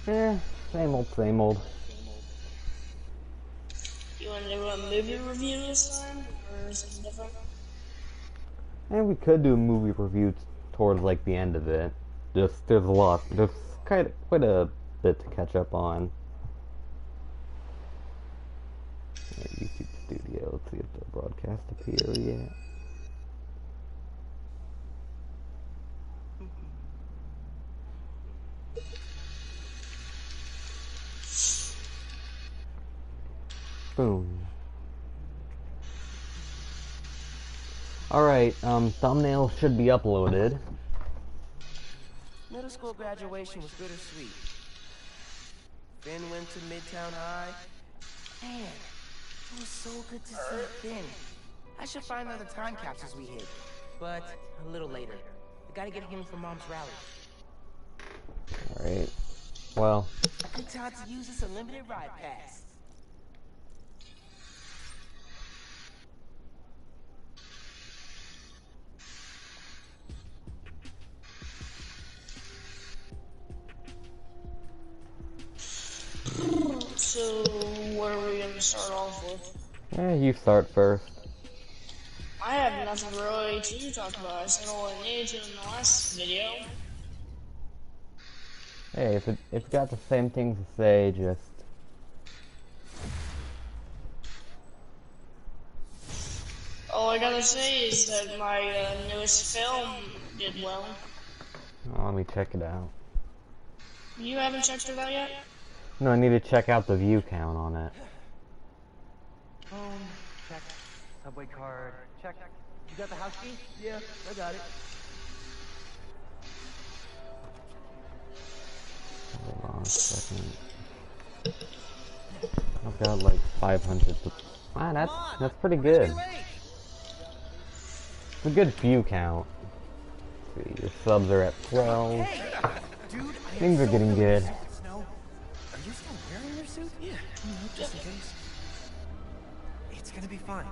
Eh, same old, same old. You want to do a movie review this time, or something different? And we could do a movie review towards like the end of it. There's quite a bit to catch up on. Yeah, YouTube Studio. Let's see if the broadcast appear yet. Boom. Alright, thumbnail should be uploaded. Middle school graduation was bittersweet. Finn went to Midtown High. Man, it was so good to see Finn. I should find other time capsules we hid. But a little later. I gotta get him for Mom's rally. Alright. Well. Good time to use this unlimited ride pass. So, what are we gonna start off with? Yeah, you start first. I have nothing really to talk about. I said all I needed to in the last video. Hey, if you got the same things to say, just... All I gotta say is that my newest film did well. Oh, let me check it out. You haven't checked it out yet? No, I need to check out the view count on it. Check. Subway card, check. You got the house key? Yeah, I got it. Hold on a second. I've got like 500. Wow, that's pretty good. It's a good view count. Let's see, your subs are at 12. Things are getting good. Are you still wearing your suit? Yeah, just in case. It's gonna be fine.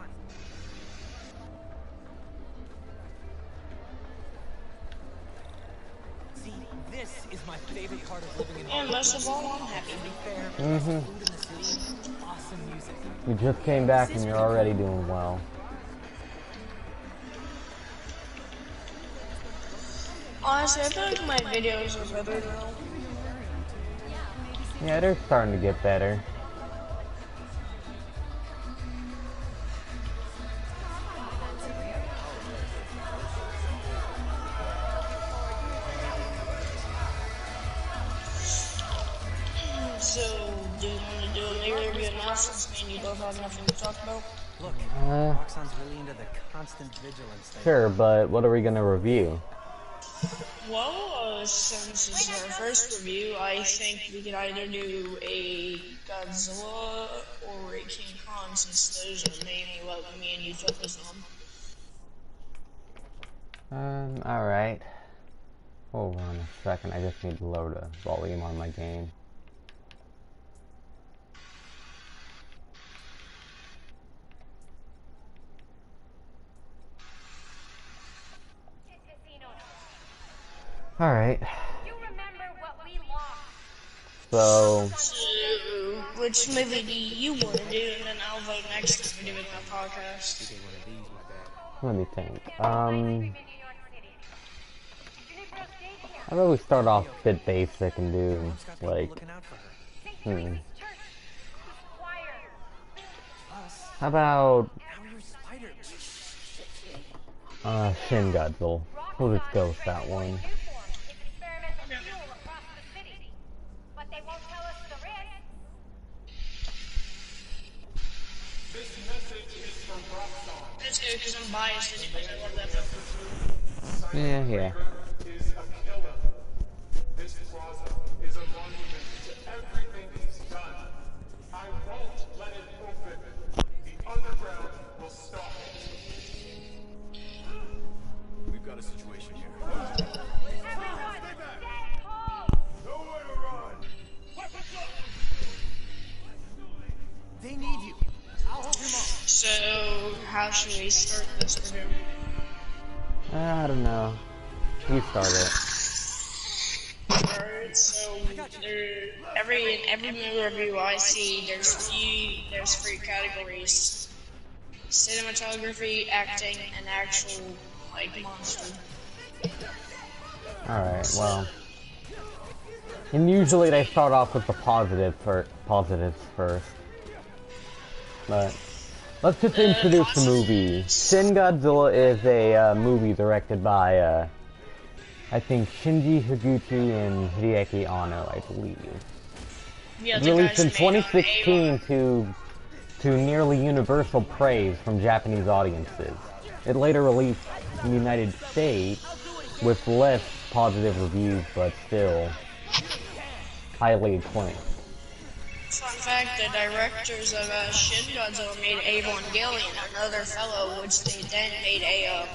See, this is my favorite part of living in And most of all, I'm happy. Awesome music. You just came back and you're already doing well. Honestly, I feel like my videos are better now. Yeah, they're starting to get better. So, do you want to do a maybe review now since me and you both have nothing to talk about? Look, Roxanne's really into the constant vigilance thing. Sure, but what are we gonna review? Well, since this is our first review, I think we could either do a Godzilla or a King Kong, since those are mainly what me and you focus on. Alright. Hold on a second, I just need to lower the volume on my game. Alright. So, which movie do you want to do, and then I'll vote next if we do it in the podcast. let me think. How about we start off a bit basic and do, like, how about, Shin Godzilla. We'll just go with that one. That's good, because I'm biased anyway, I love that film. Yeah. Is a killer. This plaza is a monument to everything he's done. I won't let it open. The underground will stop it. We've got a situation here. Nowhere to run. They need you. I'll help him off. So, how should we start this review? I don't know. You start it. Alright, so in every movie review I see, there's three categories: cinematography, acting, and actual like monster. Alright, well. And usually they start off with the positives first. But let's just introduce the movie. Shin Godzilla is a movie directed by, I think, Shinji Higuchi and Hideaki Anno, I believe. Yeah, Released in 2016 to nearly universal praise from Japanese audiences. It later released in the United States with less positive reviews, but still highly acclaimed. Fun fact, the directors of Shin Godzilla made Evangelion, another fellow, which they then made a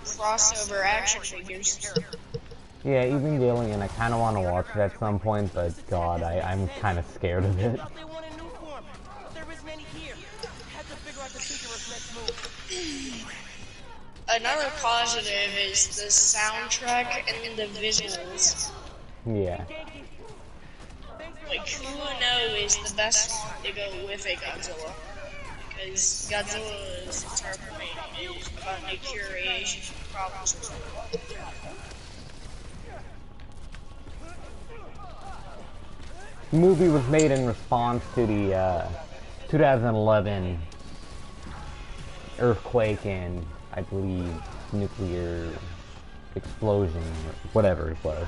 crossover action figures. Yeah, Evangelion, I kind of want to watch it at some point, but God, I'm kind of scared of it. Another positive is the soundtrack and the visuals. Yeah. Like, who know is the best song to go with a Godzilla? Because Godzilla is interpreting is about nuclear radiation problems with the world. The movie was made in response to the 2011 earthquake and, I believe, nuclear explosion, or whatever it was.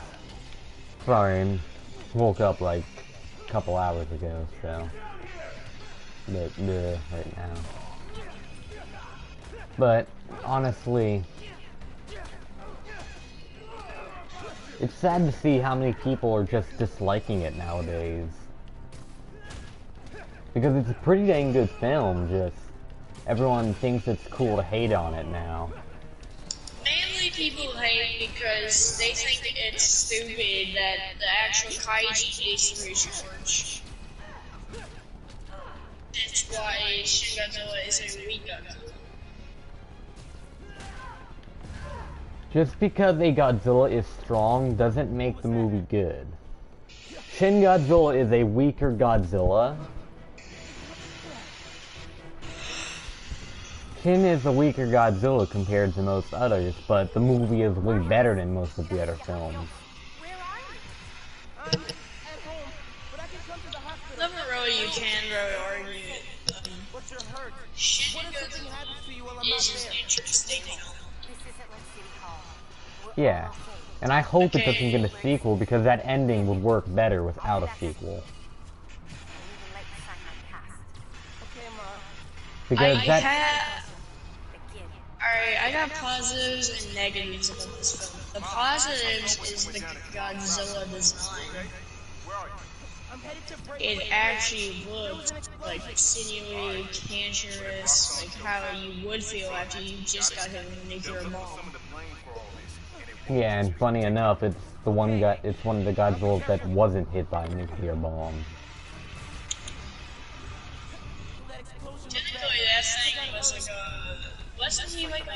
Sorry, woke up like a couple hours ago, so right now. But honestly, it's sad to see how many people are just disliking it nowadays. Because it's a pretty dang good film, just everyone thinks it's cool to hate on it now. Mainly people hate because they think it's stupid that the actual kaiji is research. That's why Shin Godzilla is a weak Godzilla. Just because a Godzilla is strong doesn't make the movie good. Shin Godzilla is a weaker Godzilla. Shin is a weaker Godzilla compared to most others, but the movie is way better than most of the other films. Never really you can really argue it. Shin Godzilla is an interesting film. Yeah, and I hope it doesn't get a sequel because that ending would work better without a sequel. Because Alright, I got positives and negatives about this film. The positives is the Godzilla design. It actually looked like sinewy, cancerous, like how you would feel after you just got hit with a nuclear bomb. yeah, and funny enough, it's one of the Godzillas that wasn't hit by a nuclear bomb. Technically, that thing was like wasn't he like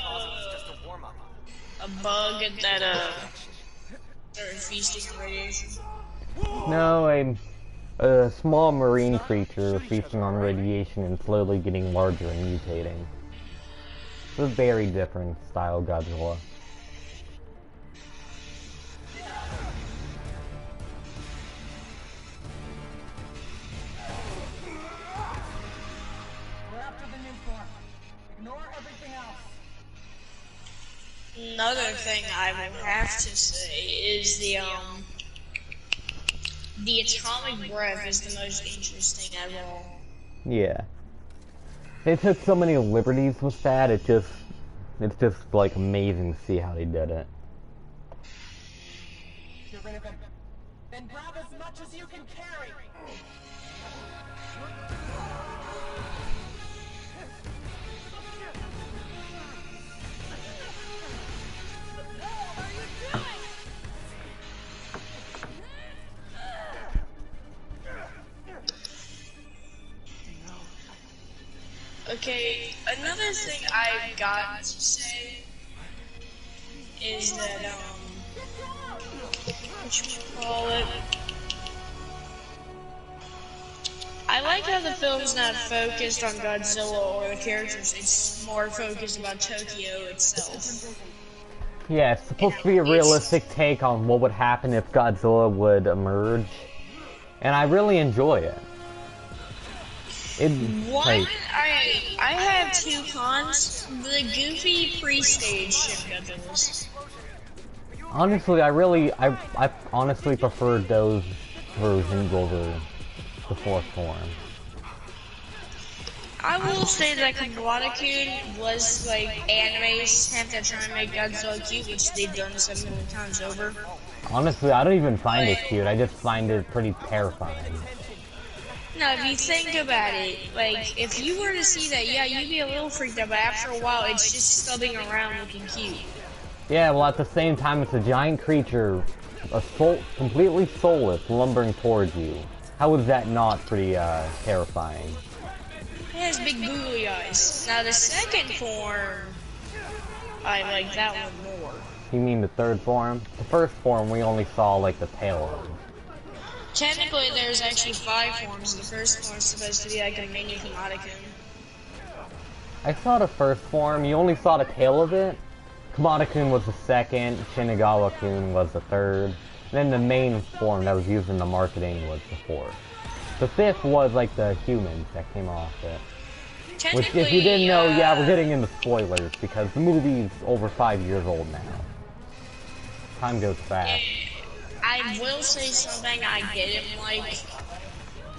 a bug that started feasting on radiation? No, a small marine creature feasting on radiation and slowly getting larger and mutating. It's a very different style Godzilla. Another thing I will have to say is the atomic breath is the most interesting of all. Yeah. They took so many liberties with that, it's just like amazing to see how they did it. Get rid of him. Then grab as much as you can carry. Okay, another thing I got to say is that what you call it? like how the film's not focused on Godzilla or the characters, it's more focused about Tokyo itself. Yeah, it's supposed to be a realistic take on what would happen if Godzilla would emerge, and I really enjoy it. I have two cons. The goofy pre-stage Shin Godzillas. Honestly, I honestly preferred those versions over the fourth form. I will say that Kabuto-kun was like animes have to try and make Godzilla cute, which they've done 7 million times over. Honestly, I don't even find it cute. I just find it pretty terrifying. No, if you think about it, like, if you were to see that, yeah, you'd be a little freaked out, but after a while, it's just stubbing around looking cute. Yeah, well, at the same time, it's a giant creature, completely soulless, lumbering towards you. How is that not pretty, terrifying? It has big googly eyes. Now, the second form, I like that one more. You mean the third form? The first form, we only saw, like, the tail of. Technically, there's actually 5 forms. The first form is supposed to be like a mini Kabuto-kun. I saw the first form. You only saw the tail of it. Kabuto-kun was the second. Shinagawa-kun was the third. And then the main form that was used in the marketing was the fourth. The fifth was like the humans that came off it. Which, if you didn't know, yeah, we're getting into spoilers because the movie's over 5 years old now. Time goes fast. I will say something I didn't like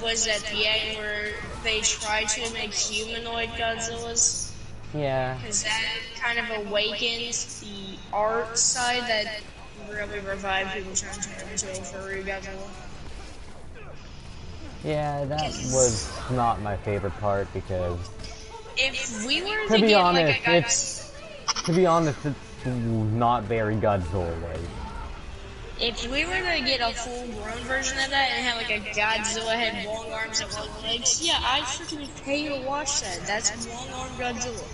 was at the end where they tried to make humanoid Godzillas. Yeah. Because that kind of awakens the art side that really revived people trying to turn into a furry Godzilla. Yeah, that was not my favorite part because if we were to be get honest, like it's not very Godzilla-like. If we were to get a full-grown version of that and have like a Godzilla head, long arms and long legs, yeah, I'd freaking pay to watch that. That's long-armed Godzilla.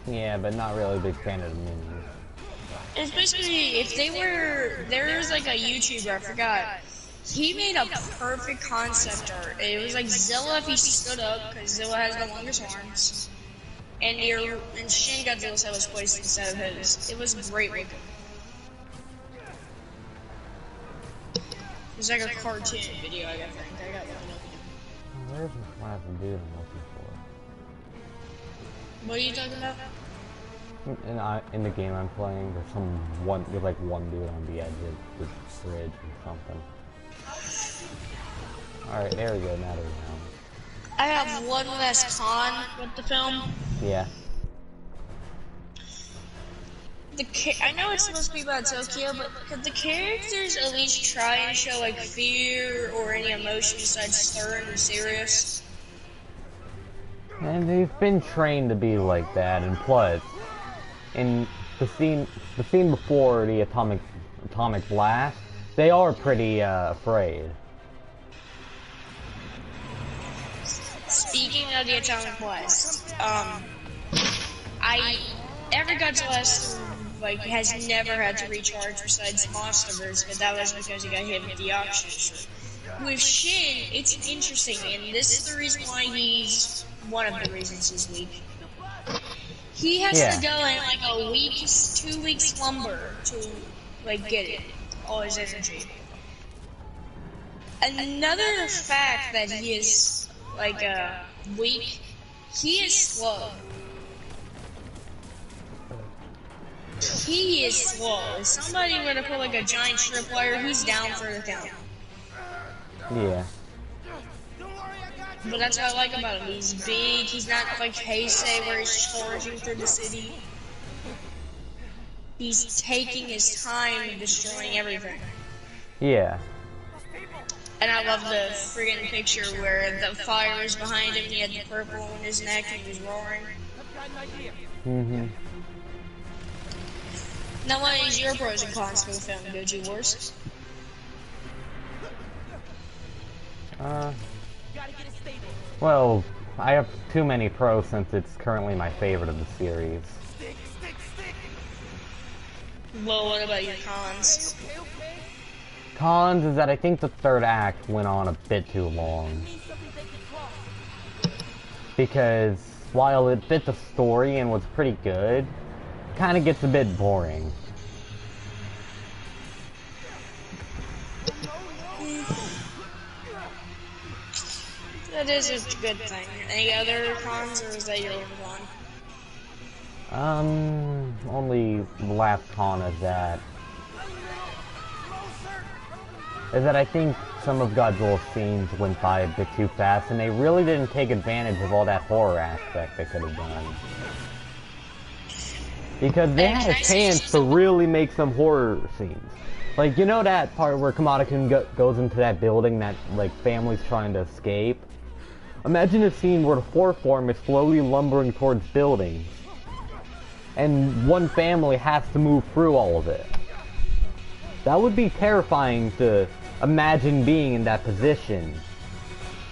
Yeah, but not really a big fan of the minions. Especially if they were, there's like a YouTuber, I forgot. He made a perfect concept art. It was like Zilla if he stood up, because Zilla has the longest arms. And Shin Godzilla's head was placed instead of his. It was great looking. It's like a cartoon video, I think. I got one. Where's the class of dude I'm looking for? What are you talking about? In the game I'm playing, there's one dude on the edge of the bridge or something. Alright, there we go, now they're down. I have one last con with the film. Yeah. I know it's supposed to be about Tokyo, but could the characters at least try and show like fear or any emotion besides stern or serious? And they've been trained to be like that, and plus, in the scene before the atomic blast, they are pretty afraid. Speaking of the atomic blast, every Godzilla has never had to recharge besides Monsterverse, but that was because he got hit with the oxygen. With Shin, it's interesting, and this is the reason why he's one of the reasons he's weak. He has to go in like a week, 2 week slumber to get it, all his energy. Another fact that he is weak, he is slow. He is slow. If somebody were to put a giant tripwire, he's down for the count. Yeah. But that's what I like about him. He's big. He's not like Heisei where he's charging through the city. He's taking his time and destroying everything. Yeah. And I love the friggin' picture where the fire was behind him and he had the purple in his neck and he was roaring. Mm-hmm. Now what is your pros and cons for the film, Goji Wars? Well, I have too many pros since it's currently my favorite of the series. Well, what about your cons? Cons is that I think the third act went on a bit too long. because while it fit the story and was pretty good, it kind of gets a bit boring. That is a good thing. Any other cons, or is that your only con? Only the last con is that I think some of Godzilla's scenes went by a bit too fast, and they really didn't take advantage of all that horror aspect they could have done. Because they had a chance to really make some horror scenes. Like, you know that part where Kamada-kun goes into that building that, like, family's trying to escape? Imagine a scene where the four form is slowly lumbering towards buildings, and one family has to move through all of it. That would be terrifying to imagine being in that position.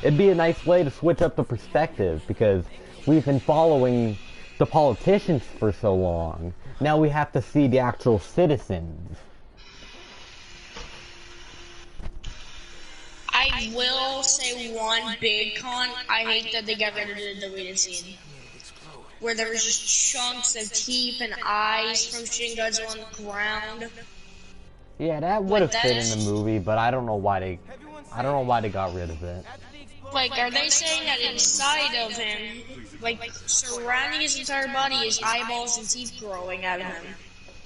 It'd be a nice way to switch up the perspective, because we've been following the politicians for so long. Now we have to see the actual citizens. I will say one big con. I hate that they got rid of the deleted scene, where there was just chunks of teeth and eyes from Shin Godzilla on the ground. Yeah, that would have fit in the movie, but I don't know why they got rid of it. Like, are they saying that inside of him, like, surrounding his entire body is eyeballs and teeth growing out of him?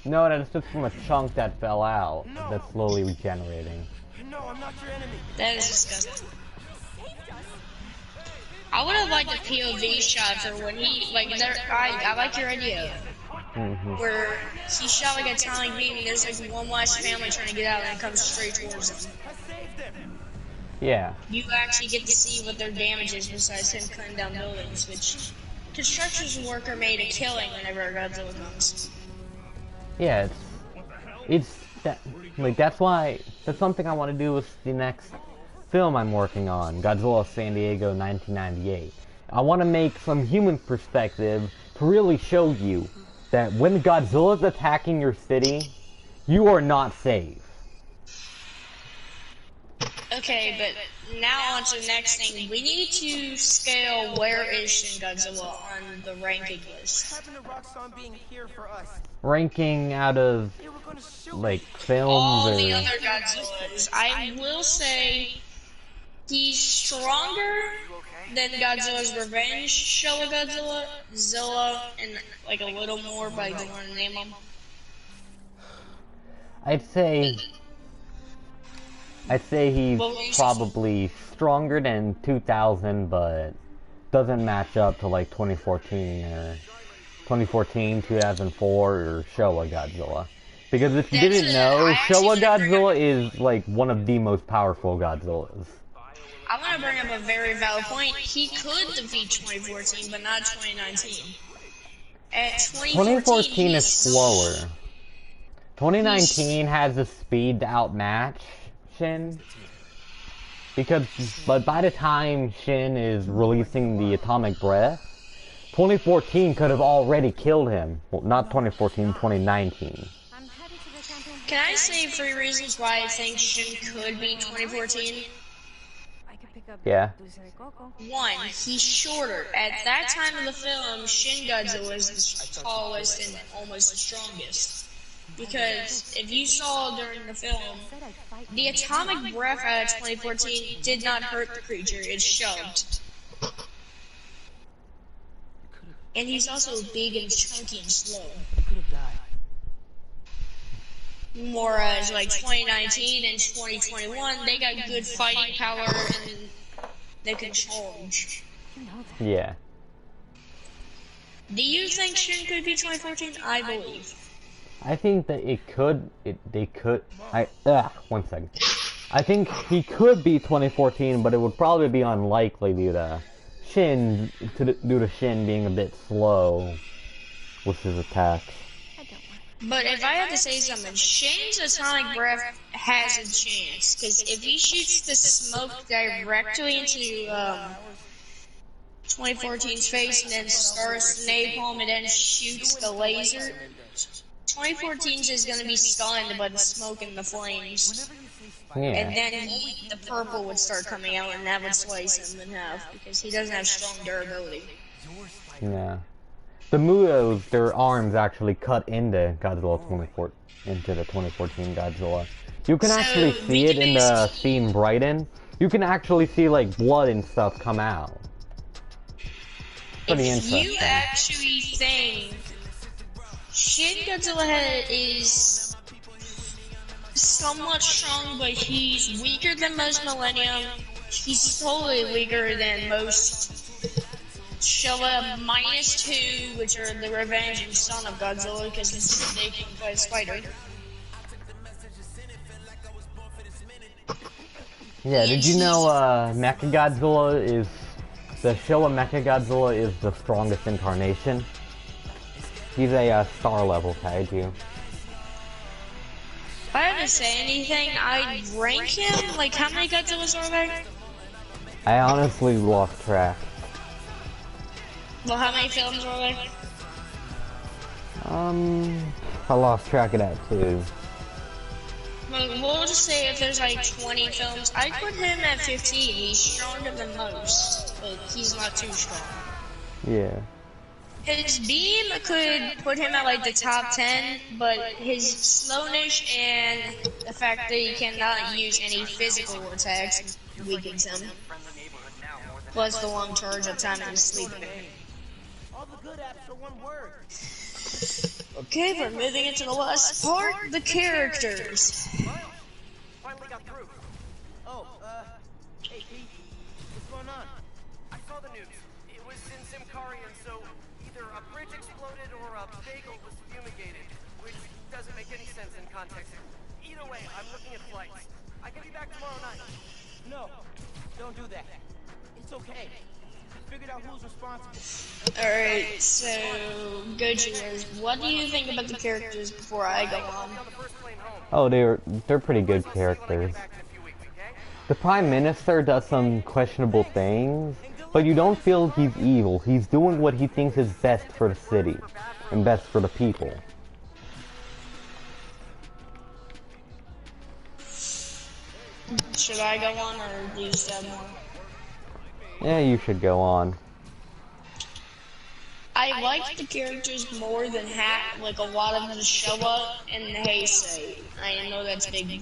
No, that's just from a chunk that fell out, that's slowly regenerating. No, I'm not your enemy. That is disgusting. I would have liked a POV shot for when he, like, I like your idea. Where he shot like a atomic beam and there's like one last family trying to get out and it comes straight towards him. Yeah. You actually get to see what their damage is besides him cutting down buildings, which construction worker made a killing whenever Godzilla comes. Yeah, it's that, like, that's something I want to do with the next film I'm working on, Godzilla San Diego 1998. I want to make some human perspective to really show you that when Godzilla's attacking your city, you are not safe. Okay, but now on to the next thing. We need to scale where is Shin Godzilla on the ranking list. Ranking out of, like, films all or... the other Godzillas. I will say he's stronger than Godzilla's Revenge, Showa Godzilla, Zilla, and like a little more, but I don't want to name them. I'd say he's probably stronger than 2000, but doesn't match up to like 2014 or 2004 or Showa Godzilla. Because if you didn't know, Showa Godzilla is like one of the most powerful Godzillas. I want to bring up a very valid point. He could defeat 2014, but not 2019. At 2014 is slower. 2019 has the speed to outmatch Shin. But by the time Shin is releasing the atomic breath, 2014 could have already killed him. Well, not 2014, 2019. Can I say 3 reasons why I think Shin could beat 2014? Yeah. 1, he's shorter. At that time of the film, Shin Godzilla was the tallest and almost the strongest. Because if you saw during the film, the atomic breath out of 2014 did not hurt the creature, it shoved. And he's also big and chunky and slow. Whereas like 2019 and 2021, they got good fighting power and they can charge. Yeah. Do you think Shin could be 2014? I believe. I think that one second. I think he could be 2014, but it would probably be unlikely due to Shin being a bit slow with his attacks. But if I had to say something, Shin's atomic breath has a chance, because if he shoots the smoke directly into 2014's face and then starts napalm and then shoots the laser, 2014's is going to be stunned by the smoke and the flames. And Yeah. then the purple would start coming out, and that would slice him in half because he doesn't have strong durability. Yeah. The Muos, their arms actually cut into Godzilla 24, into the 2014 Godzilla. You can So, actually see it in the basically- scene Brighten. You can actually see like blood and stuff come out. Pretty If you interesting. actually think Shin Godzilla is somewhat strong, but he's weaker than most Millennium. He's totally weaker than most Showa -2, which are the Revenge and Son of Godzilla, because they can fight Spider. Yeah, did you know Mechagodzilla is the Showa Mechagodzilla is the strongest incarnation? He's a star level kaiju. If I had to say anything, I'd rank him. Like, how many Godzillas are there? I honestly lost track. Well, how many films are there? I lost track of that too. Well, we'll just say if there's like 20 films, I'd put him at 15. He's stronger than most, but he's not too strong. Yeah. His beam could put him at like the top 10, but his slowness and the fact that he cannot use any physical attacks weakens him. Plus the long charge of time in his sleep. All the good apps are one word. Okay, we're moving into the last part, the characters. Finally got through. Oh, hey Pete, what's going on? I saw the news. It was in Simkarian, so either a bridge exploded or a bagel was fumigated, which doesn't make any sense in context. Either way, I'm looking at flights. I can be back tomorrow night. No, don't do that. It's okay. I figured out who's responsible. Alright, so Goji, what do you think about the characters before I go on? Oh, they're pretty good characters. The Prime Minister does some questionable things, but you don't feel he's evil. He's doing what he thinks is best for the city and best for the people. Should I go on, or do you still have more? Yeah, you should go on. I like the characters more than like a lot of the Showa and the Heisei. I know that's big.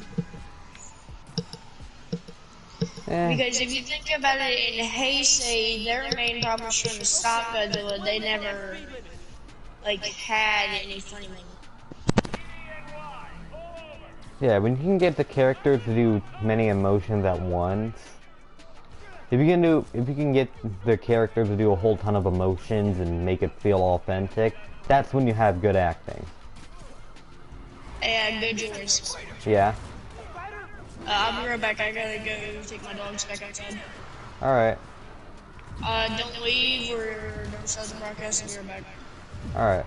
Because if you think about it, in Heisei, their main problem was trying to stop Godzilla. They never, like, had any funny moments. Yeah, when you can get the characters to do many emotions at once. If you can get the character to do a whole ton of emotions and make it feel authentic, that's when you have good acting. Yeah, good yours. Yeah? I'll be right back. I gotta go take my dogs back outside. Alright. Don't leave or don't start the broadcast. I'll be right back. Alright.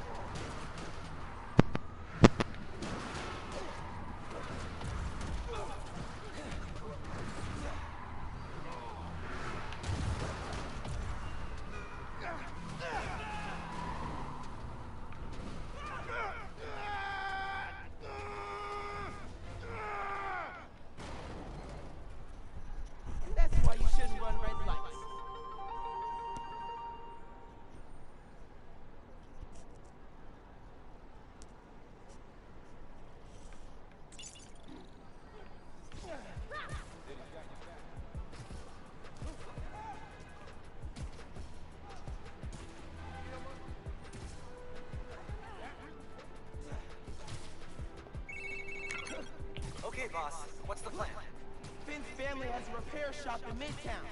That's why you shouldn't run red lights. Okay, boss. What's the plan? Finn's family has a repair shop in Midtown.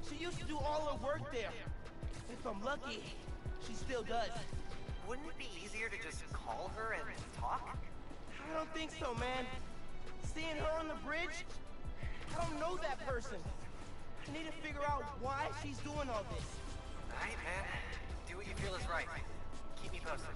She used to do all her work there. If I'm lucky, she still does. Wouldn't it be easier to just call her and talk? I don't think so, man. Seeing her on the bridge, I don't know that person. I need to figure out why she's doing all this. Alright, man. Do what you feel is right. Keep me posted.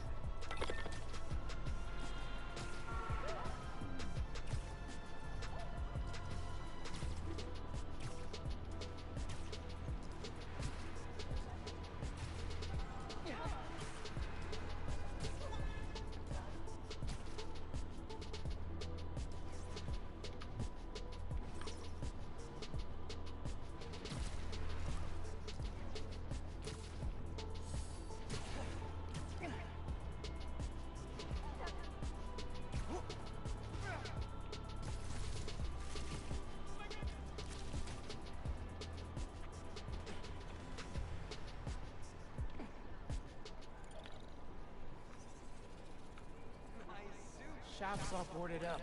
shop's all boarded up.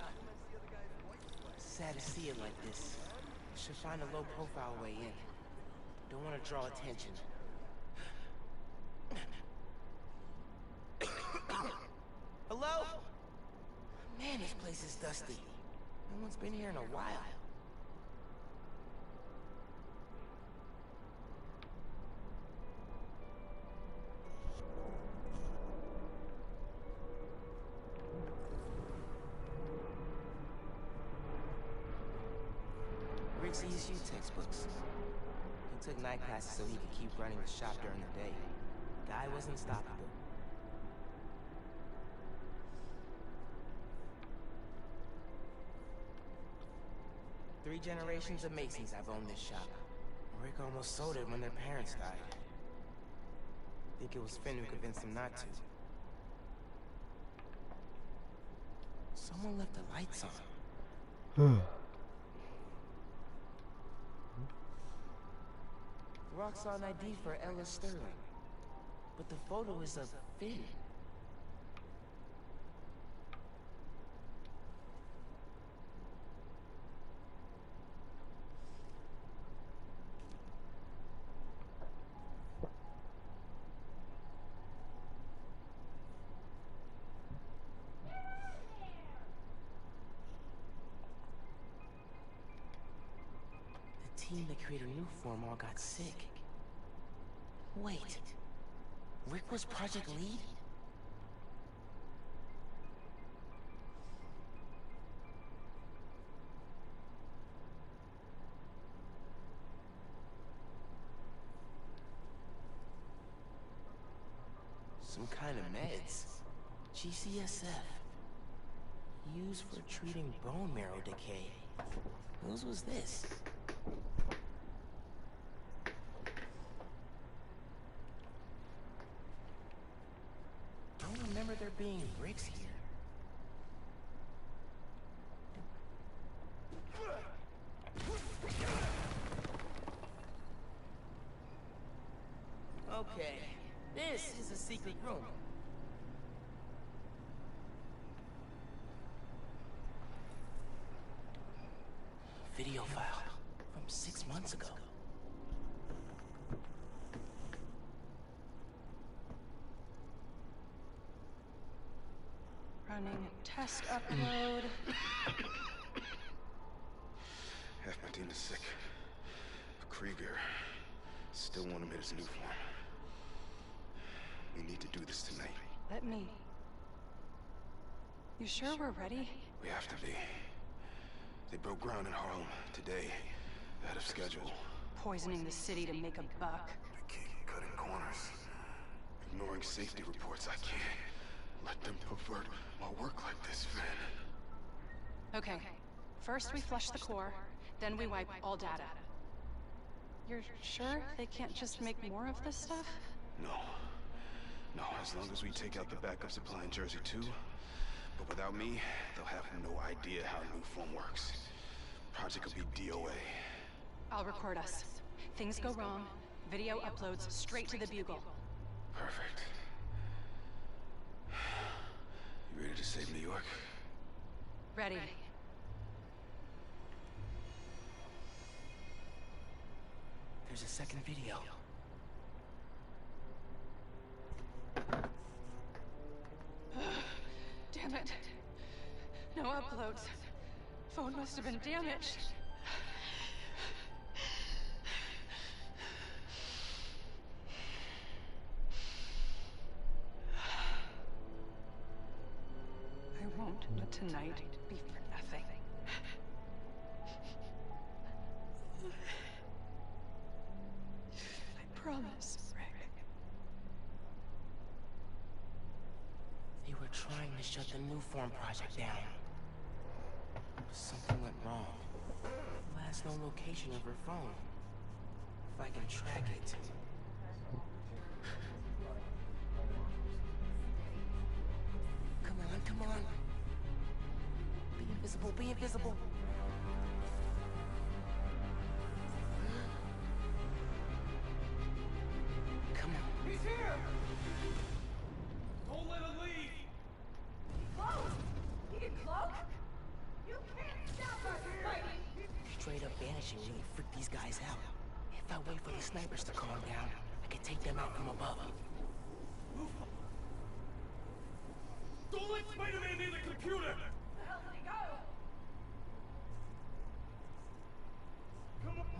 Sad to see it like this. Should find a low-profile way in. Don't want to draw attention. Hello? Man, this place is dusty. No one's been here in a while. Rick's ESU textbooks. He took night classes so he could keep running the shop during the day. Guy was unstoppable. Three generations of Masons have owned this shop. Rick almost sold it when their parents died. Think it was Finn who convinced him not to. Someone left the lights on. Rock saw an ID for Ella Sterling, but the photo is of Finn. The team that created Newform all got sick. Wait, Rick was Project Lead? Some kind of meds. GCSF. Used for treating bone marrow decay. Whose was this? Don't remember there being bricks here. Okay, this is a secret room. Video file from 6 months ago. Running test upload. Half my team is sick. But Krieger still want him in his new form. We need to do this tonight. Let me. You sure we're ready? We have to be. They broke ground in Harlem today, ahead of schedule. Poisoning the city to make a buck. I can't keep cutting corners. Ignoring safety reports, I can't. Let them pervert my work like this, Finn. Okay. First we flush the core, then we wipe all data. You're sure they can't just make more of this stuff? No. No, as long as we take out the backup supply in Jersey too. But without me, they'll have no idea how Newform works. Project will be DOA. I'll record us. Things go wrong, video uploads straight to the Bugle. Perfect. You ready to save New York? Ready. There's a second video. Damn it. No uploads. Phone must have been damaged. I won't let tonight be for nothing. I promise, Rick. They were trying to shut the Newform project down. Something went wrong. Last known location of her phone. If I can track it. Come on, come on. Be invisible, be invisible. Come on. He's here! Don't let him leave! Whoa! He didn't guys out. If I wait for the snipers to calm down, I can take them out from above. Don't let Spider-Man near the computer!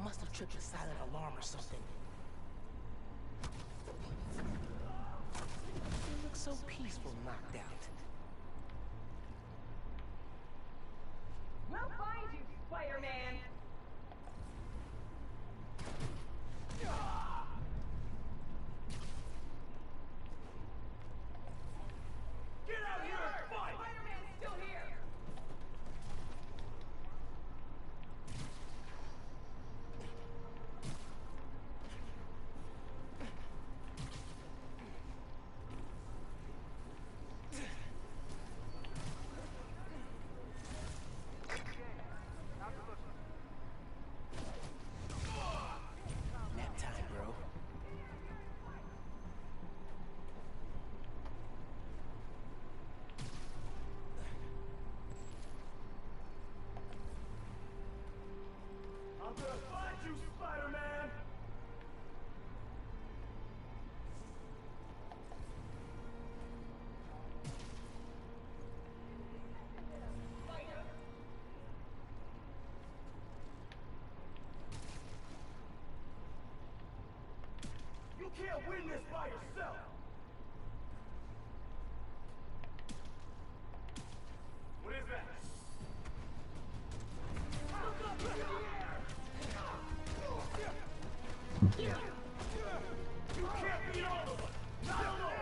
Must have tripped a silent alarm or something. It looks so peaceful knocked out. We'll find you, Spider-Man! Get out here and fight! Spider-Man's still here! Nap time, bro. I'm gonna find you, Spider-Man! You can't win this by yourself! What is that? Look up in the air! You can't beat all of us! Not alone!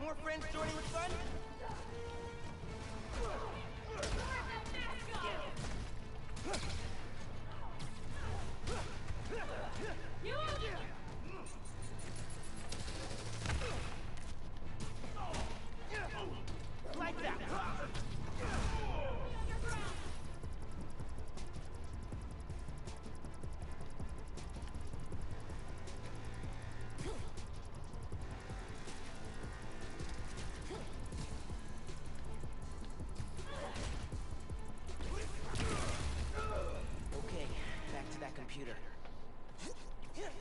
More friends joining the fun? Like that! Okay, back to that computer. If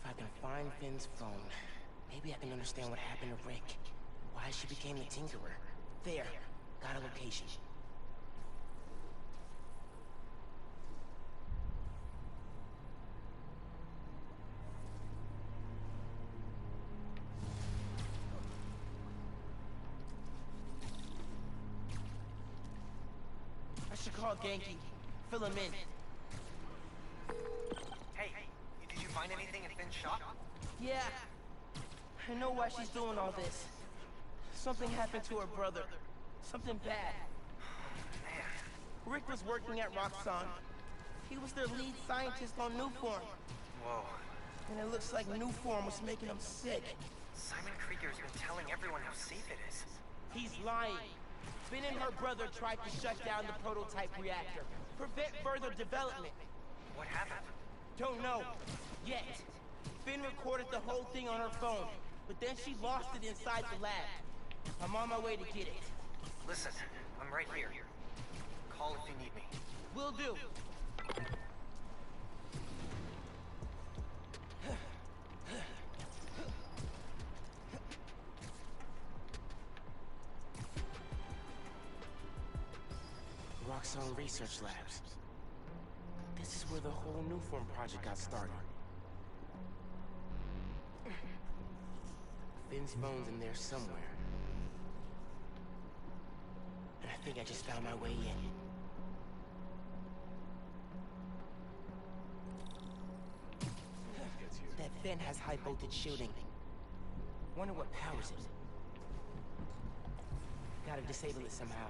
I can find Finn's phone, maybe I can understand what happened to Rick. Why she became the Tinkerer. There, got a location. I should call Genki. Fill him in. Hey, did you find anything in Finn's shop? Yeah. I know why she's doing all this. Something happened to her brother. Something bad. Man, Rick was working at Roxxon. He was their lead scientist on Newform. whoa. And it looks like Newform was making him sick. Simon Krieger's been telling everyone how safe it is. He's lying. Finn and her brother tried to shut down the prototype reactor. Prevent further development. What happened? Don't know. Yet. Finn recorded the whole thing on her phone. But then she lost it inside the lab. I'm on my way to get it. Listen, I'm right here. Call if you need me. Will do. Roxxon Research Labs. This is where the whole Newform project got started. Finn's phone's in there somewhere. And I think I just found my way in. That vent has high voltage shooting. Wonder what powers it. Gotta disable it somehow.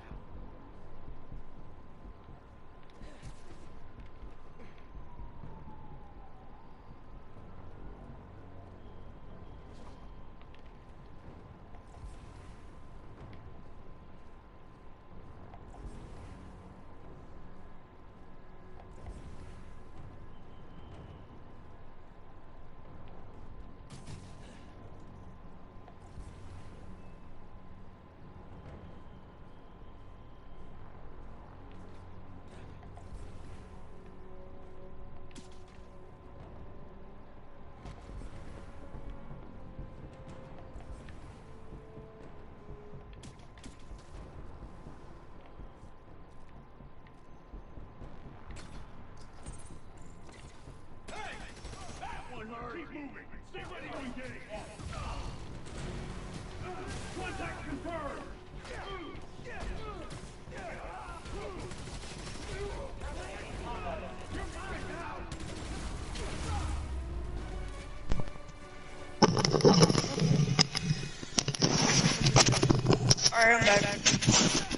Alright, I'm back.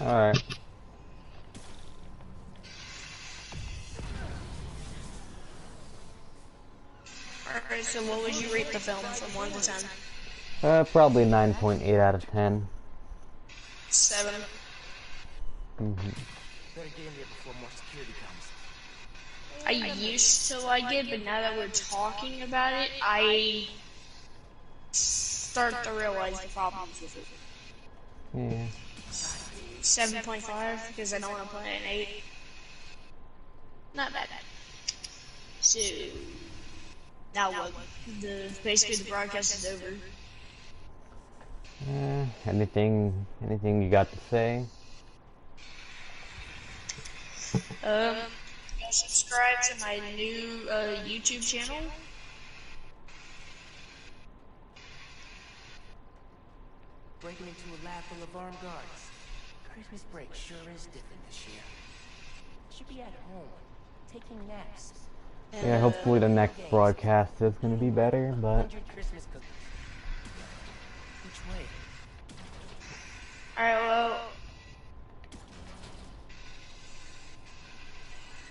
Alright. Alright, so what would you rate the film from 1 to 10? Probably 9.8 out of 10. 7. Better get in there before more security comes. I used to like it, but now that we're talking about it, I start to realize the problems with it. Yeah. 7.5, because I don't want to play an 8. Not bad. So, now what? Basically the broadcast is over. Anything you got to say? Go subscribe to my new YouTube channel. Breaking into a lab full of armed guards. Christmas break sure is different this year. Should be at home, taking naps. Yeah, hopefully the next broadcast is gonna be better, but... 100 Christmas cookies. Which way? Alright, well...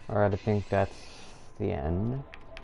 Alright, I think that's the end.